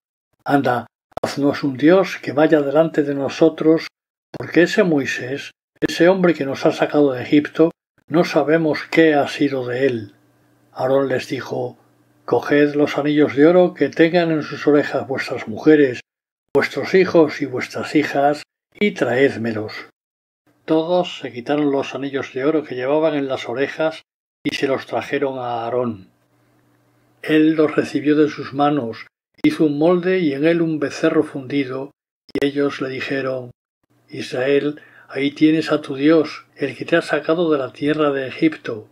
B: Anda, haznos un Dios que vaya delante de nosotros, porque ese Moisés, ese hombre que nos ha sacado de Egipto, no sabemos qué ha sido de él. Aarón les dijo: Coged los anillos de oro que tengan en sus orejas vuestras mujeres, vuestros hijos y vuestras hijas, y traédmelos. Todos se quitaron los anillos de oro que llevaban en las orejas y se los trajeron a Aarón. Él los recibió de sus manos, hizo un molde y en él un becerro fundido, y ellos le dijeron: Israel, ahí tienes a tu Dios, el que te ha sacado de la tierra de Egipto.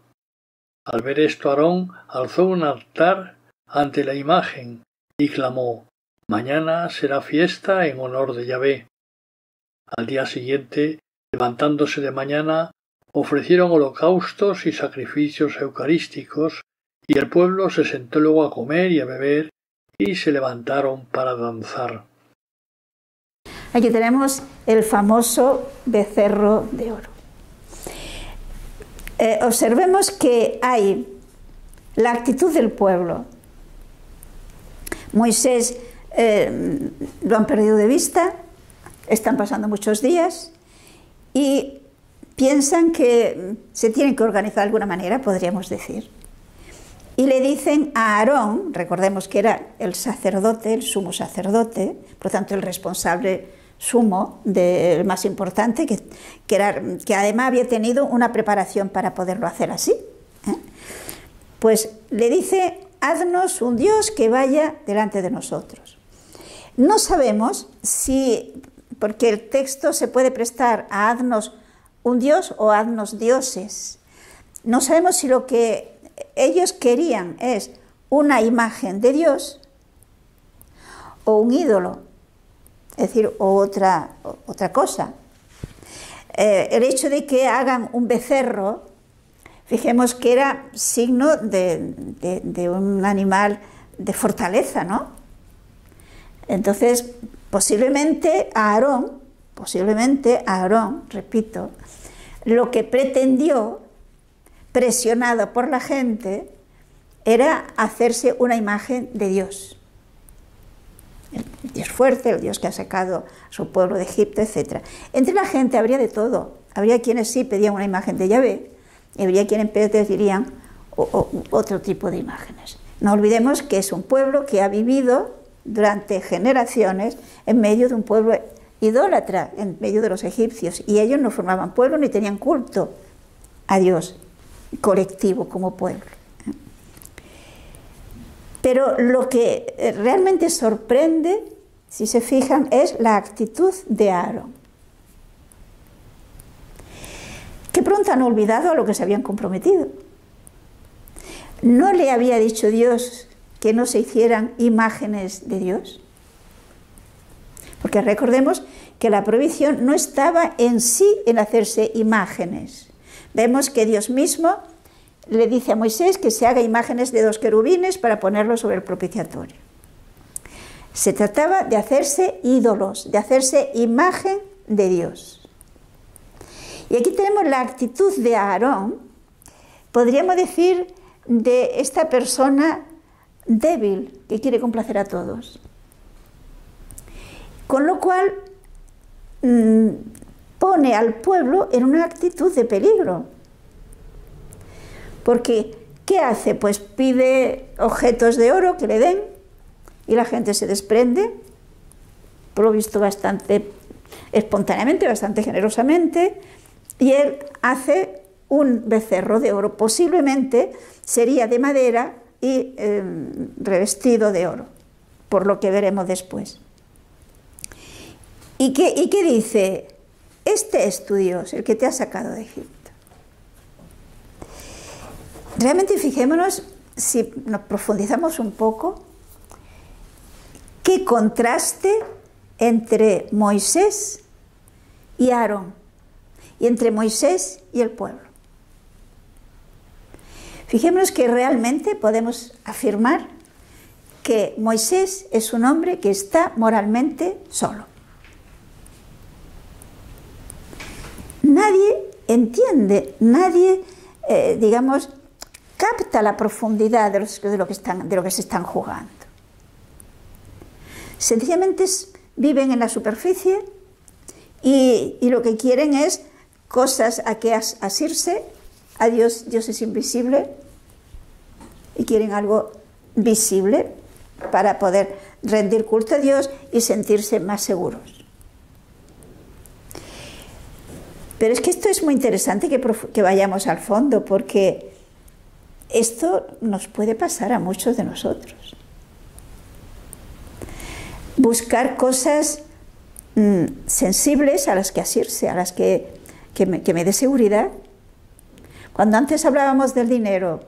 B: Al ver esto, Aarón alzó un altar ante la imagen y clamó: Mañana será fiesta en honor de Yahvé. Al día siguiente, levantándose de mañana, ofrecieron holocaustos y sacrificios eucarísticos, y el pueblo se sentó luego a comer y a beber, y se levantaron para danzar.
A: Aquí tenemos el famoso becerro de oro. Observemos que hay la actitud del pueblo. Moisés lo han perdido de vista, están pasando muchos días y piensan que se tienen que organizar de alguna manera, podríamos decir. Y le dicen a Aarón, recordemos que era el sacerdote, el sumo sacerdote, por lo tanto el responsable sumo, el más importante, que además había tenido una preparación para poderlo hacer así. Pues le dice: haznos un Dios que vaya delante de nosotros. No sabemos si, porque el texto se puede prestar a haznos un Dios o haznos dioses. No sabemos si lo que ellos querían es una imagen de Dios o un ídolo, es decir, otra cosa. El hecho de que hagan un becerro, fijemos que era signo de un animal de fortaleza, ¿no? Entonces, posiblemente Aarón, repito, lo que pretendió, presionado por la gente, era hacerse una imagen de Dios. El Dios fuerte, el Dios que ha sacado a su pueblo de Egipto, etc. Entre la gente habría de todo. Habría quienes sí pedían una imagen de Yahvé y habría quienes pedirían otro tipo de imágenes. No olvidemos que es un pueblo que ha vivido durante generaciones en medio de un pueblo idólatra, en medio de los egipcios, y ellos no formaban pueblo ni tenían culto a Dios colectivo como pueblo. Pero lo que realmente sorprende, si se fijan, es la actitud de Aarón, que pronto han olvidado a lo que se habían comprometido. ¿No le había dicho Dios que no se hicieran imágenes de Dios? Porque recordemos que la prohibición no estaba en sí en hacerse imágenes. Vemos que Dios mismo le dice a Moisés que se haga imágenes de 2 querubines para ponerlos sobre el propiciatorio. Se trataba de hacerse ídolos, de hacerse imagen de Dios. Y aquí tenemos la actitud de Aarón, podríamos decir, de esta persona débil que quiere complacer a todos. Con lo cual pone al pueblo en una actitud de peligro. Porque, ¿qué hace? Pues pide objetos de oro que le den y la gente se desprende, por lo visto bastante espontáneamente, bastante generosamente, y él hace un becerro de oro, posiblemente sería de madera y revestido de oro, por lo que veremos después. ¿Y qué dice? Este es tu Dios, el que te ha sacado de Egipto. Realmente fijémonos, si nos profundizamos un poco, qué contraste entre Moisés y Aarón, y entre Moisés y el pueblo. Fijémonos que realmente podemos afirmar que Moisés es un hombre que está moralmente solo. Nadie entiende, nadie, digamos, capta la profundidad de lo que se están jugando. Sencillamente viven en la superficie y lo que quieren es cosas a que asirse. A Dios es invisible y quieren algo visible para poder rendir culto a Dios y sentirse más seguros. Pero es que esto es muy interesante que vayamos al fondo, porque esto nos puede pasar a muchos de nosotros. Buscar cosas sensibles a las que asirse, a las que me dé seguridad. Cuando antes hablábamos del dinero,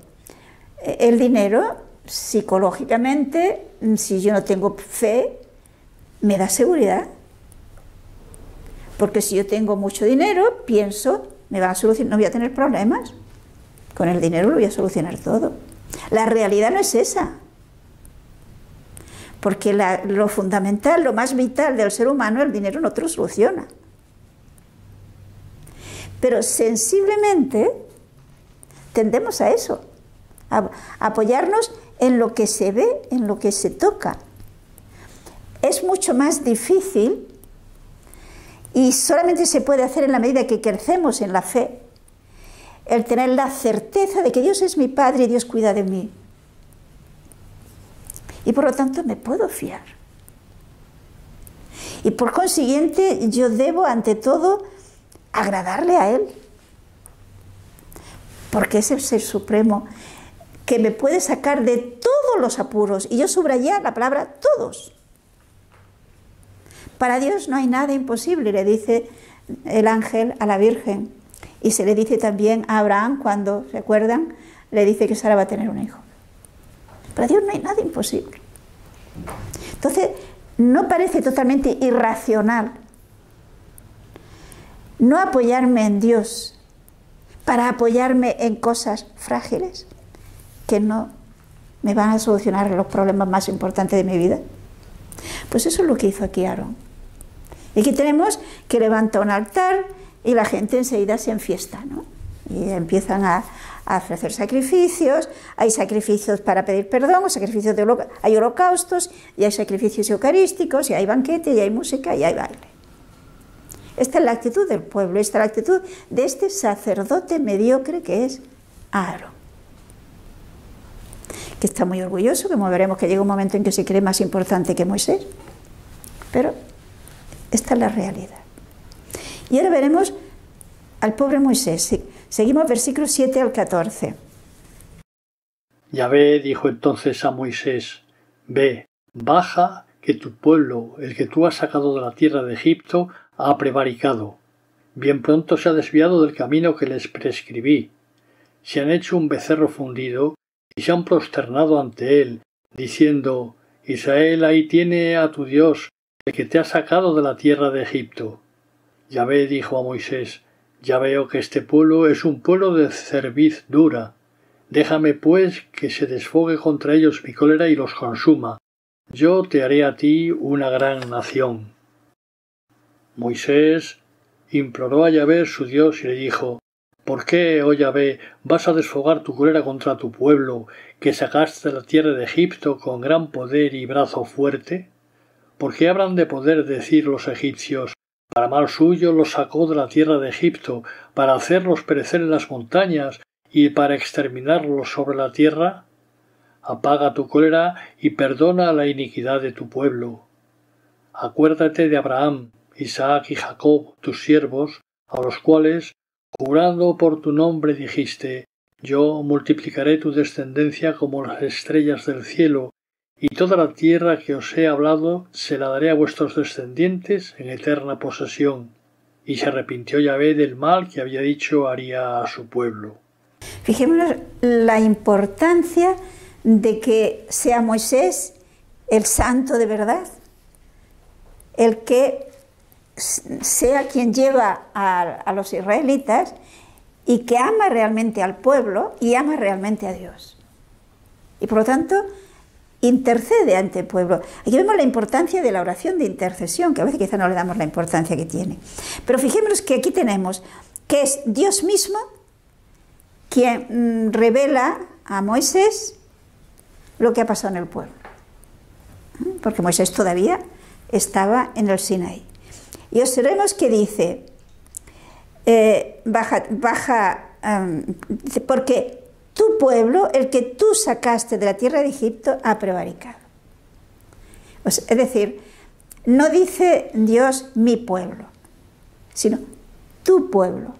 A: el dinero psicológicamente, si yo no tengo fe, me da seguridad. Porque si yo tengo mucho dinero, pienso, no voy a tener problemas. Con el dinero lo voy a solucionar todo. La realidad no es esa. Porque lo fundamental, lo más vital del ser humano, el dinero no te lo soluciona. Pero sensiblemente tendemos a eso, a apoyarnos en lo que se ve, en lo que se toca. Es mucho más difícil y solamente se puede hacer en la medida que crecemos en la fe, el tener la certeza de que Dios es mi Padre y Dios cuida de mí. Y por lo tanto me puedo fiar. Y por consiguiente yo debo ante todo agradarle a Él. Porque es el Ser Supremo que me puede sacar de todos los apuros. Y yo subrayé la palabra todos. Para Dios no hay nada imposible, le dice el ángel a la Virgen. Y se le dice también a Abraham cuando, ¿se acuerdan? Le dice que Sara va a tener un hijo. Para Dios no hay nada imposible. Entonces, no parece totalmente irracional no apoyarme en Dios para apoyarme en cosas frágiles que no me van a solucionar los problemas más importantes de mi vida. Pues eso es lo que hizo aquí Aarón. Y aquí tenemos que levanta un altar y la gente enseguida se enfiesta, ¿no? Y empiezan a ofrecer sacrificios, hay sacrificios para pedir perdón, hay holocaustos, y hay sacrificios eucarísticos, y hay banquete, y hay música, y hay baile. Esta es la actitud del pueblo, esta es la actitud de este sacerdote mediocre que es Aarón, que está muy orgulloso, como veremos que llega un momento en que se cree más importante que Moisés, pero esta es la realidad. Y ahora veremos al pobre Moisés. Seguimos versículos 7 al 14.
B: Yahvé dijo entonces a Moisés: Ve, baja, que tu pueblo, el que tú has sacado de la tierra de Egipto, ha prevaricado. Bien pronto se ha desviado del camino que les prescribí. Se han hecho un becerro fundido y se han prosternado ante él, diciendo: Israel, ahí tiene a tu Dios, el que te ha sacado de la tierra de Egipto. Yahvé dijo a Moisés: Ya veo que este pueblo es un pueblo de cerviz dura. Déjame, pues, que se desfogue contra ellos mi cólera y los consuma. Yo te haré a ti una gran nación. Moisés imploró a Yahvé su Dios y le dijo: ¿Por qué, oh Yahvé, vas a desfogar tu cólera contra tu pueblo, que sacaste de la tierra de Egipto con gran poder y brazo fuerte? ¿Por qué habrán de poder decir los egipcios: Para mal suyo los sacó de la tierra de Egipto, para hacerlos perecer en las montañas y para exterminarlos sobre la tierra? Apaga tu cólera y perdona la iniquidad de tu pueblo. Acuérdate de Abraham, Isaac y Jacob, tus siervos, a los cuales, jurando por tu nombre, dijiste: Yo multiplicaré tu descendencia como las estrellas del cielo, y toda la tierra que os he hablado se la daré a vuestros descendientes en eterna posesión. Y se arrepintió Yahvé del mal que había dicho haría a su pueblo.
A: Fijémonos la importancia de que sea Moisés el santo de verdad, el que sea quien lleva a los israelitas y que ama realmente al pueblo y ama realmente a Dios. Y por lo tanto, intercede ante el pueblo. Aquí vemos la importancia de la oración de intercesión, que a veces quizá no le damos la importancia que tiene. Pero fijémonos que aquí tenemos que es Dios mismo quien revela a Moisés lo que ha pasado en el pueblo. Porque Moisés todavía estaba en el Sinaí. Y observemos que dice, porque tu pueblo, el que tú sacaste de la tierra de Egipto, ha prevaricado. Es decir, no dice Dios mi pueblo, sino tu pueblo.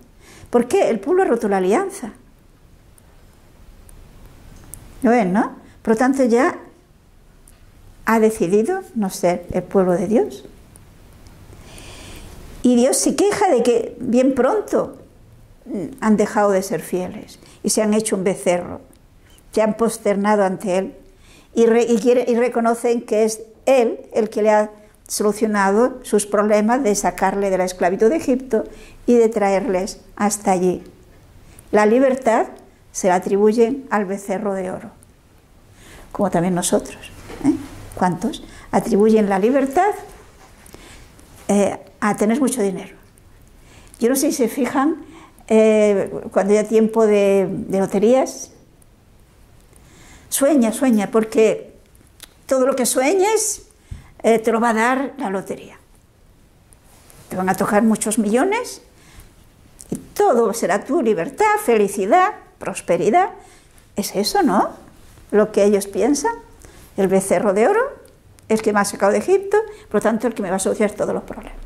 A: ¿Por qué? El pueblo ha roto la alianza. ¿Lo ven, no? Por lo tanto, ya ha decidido no ser el pueblo de Dios. Y Dios se queja de que bien pronto han dejado de ser fieles y se han hecho un becerro, se han posternado ante él y reconocen que es él el que le ha solucionado sus problemas de sacarle de la esclavitud de Egipto y de traerles hasta allí. La libertad se la atribuyen al becerro de oro, como también nosotros. ¿Cuántos atribuyen la libertad a tener mucho dinero? Yo no sé si se fijan, cuando haya tiempo de loterías, sueña, porque todo lo que sueñes te lo va a dar la lotería. Te van a tocar muchos millones y todo será tu libertad, felicidad, prosperidad. Es eso, ¿no? Lo que ellos piensan. El becerro de oro, el que me ha sacado de Egipto, por lo tanto el que me va a solucionar todos los problemas.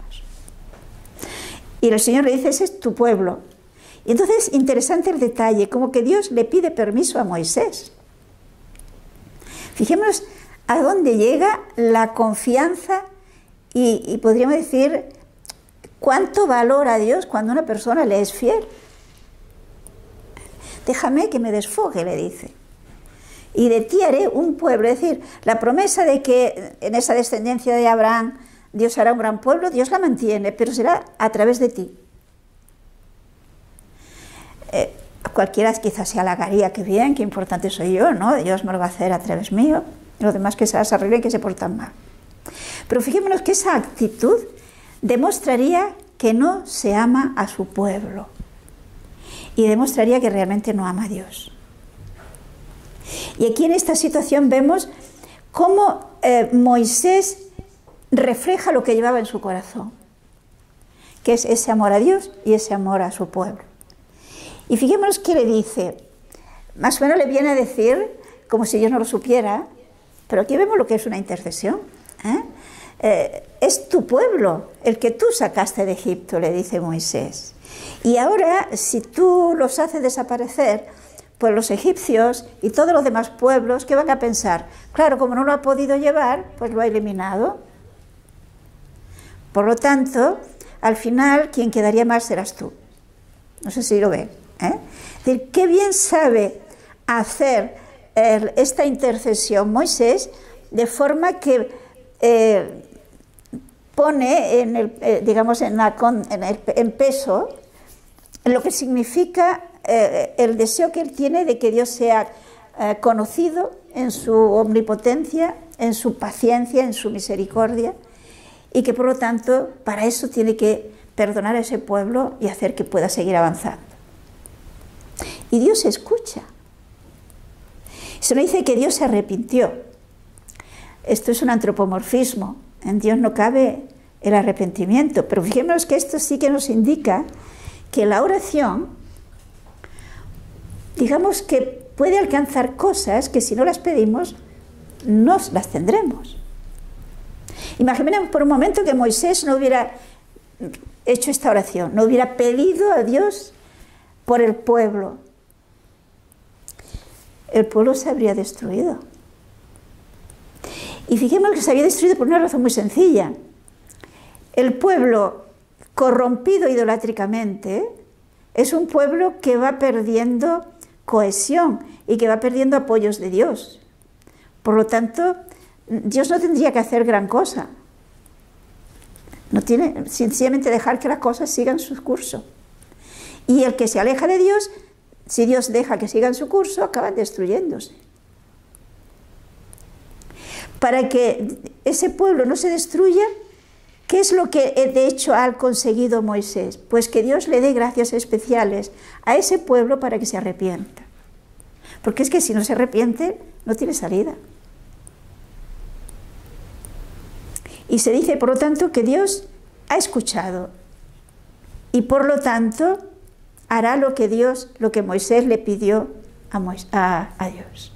A: Y el Señor le dice, ese es tu pueblo. Y entonces, interesante el detalle, como que Dios le pide permiso a Moisés. Fijémonos a dónde llega la confianza y podríamos decir cuánto valora a Dios cuando una persona le es fiel. Déjame que me desfogue, le dice. Y de ti haré un pueblo. Es decir, la promesa de que en esa descendencia de Abraham Dios hará un gran pueblo, Dios la mantiene, pero será a través de ti. Cualquiera quizás se halagaría, qué bien, qué importante soy yo, ¿no? Dios me lo va a hacer a través mío, los demás que se las arreglen, que se portan mal. Pero fijémonos que esa actitud demostraría que no se ama a su pueblo y demostraría que realmente no ama a Dios. Y aquí en esta situación vemos cómo Moisés refleja lo que llevaba en su corazón, que es ese amor a Dios y ese amor a su pueblo. Y fijémonos que le dice, más o menos le viene a decir, como si yo no lo supiera, pero aquí vemos lo que es una intercesión. Es tu pueblo, el que tú sacaste de Egipto, le dice Moisés. Y ahora, si tú los haces desaparecer, pues los egipcios y todos los demás pueblos, ¿qué van a pensar? Claro, como no lo ha podido llevar, pues lo ha eliminado. Por lo tanto, al final, quien quedaría mal serás tú. No sé si lo ven. Es decir, qué bien sabe hacer esta intercesión Moisés, de forma que pone en peso lo que significa el deseo que él tiene de que Dios sea conocido en su omnipotencia, en su paciencia, en su misericordia, y que por lo tanto para eso tiene que perdonar a ese pueblo y hacer que pueda seguir avanzando. Y Dios escucha. Se nos dice que Dios se arrepintió. Esto es un antropomorfismo. En Dios no cabe el arrepentimiento. Pero fijémonos que esto sí que nos indica que la oración, digamos que puede alcanzar cosas que si no las pedimos, no las tendremos. Imaginemos por un momento que Moisés no hubiera hecho esta oración, no hubiera pedido a Dios por el pueblo. El pueblo se habría destruido. Y fijémonos que se había destruido por una razón muy sencilla. El pueblo corrompido idolátricamente es un pueblo que va perdiendo cohesión y que va perdiendo apoyos de Dios. Por lo tanto, Dios no tendría que hacer gran cosa. No tiene, sencillamente dejar que las cosas sigan su curso. Y el que se aleja de Dios, si Dios deja que sigan su curso, acaban destruyéndose. para que ese pueblo no se destruya, ¿qué es lo que de hecho ha conseguido Moisés? Pues que Dios le dé gracias especiales a ese pueblo para que se arrepienta. Porque es que si no se arrepiente, no tiene salida. Y se dice, por lo tanto, que Dios ha escuchado y por lo tanto hará lo que Moisés le pidió a Dios.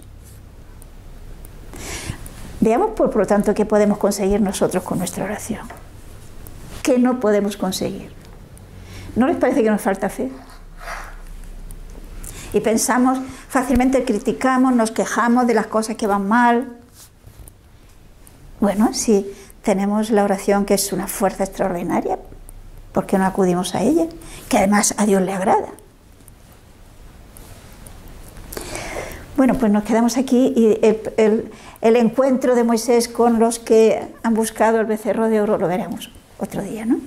A: Veamos, por lo tanto, qué podemos conseguir nosotros con nuestra oración. ¿Qué no podemos conseguir? ¿No les parece que nos falta fe? Y pensamos, fácilmente criticamos, nos quejamos de las cosas que van mal. Bueno, si tenemos la oración, que es una fuerza extraordinaria, ¿por qué no acudimos a ella? Que además a Dios le agrada. Bueno, pues nos quedamos aquí y el encuentro de Moisés con los que han buscado el becerro de oro lo veremos otro día, ¿no?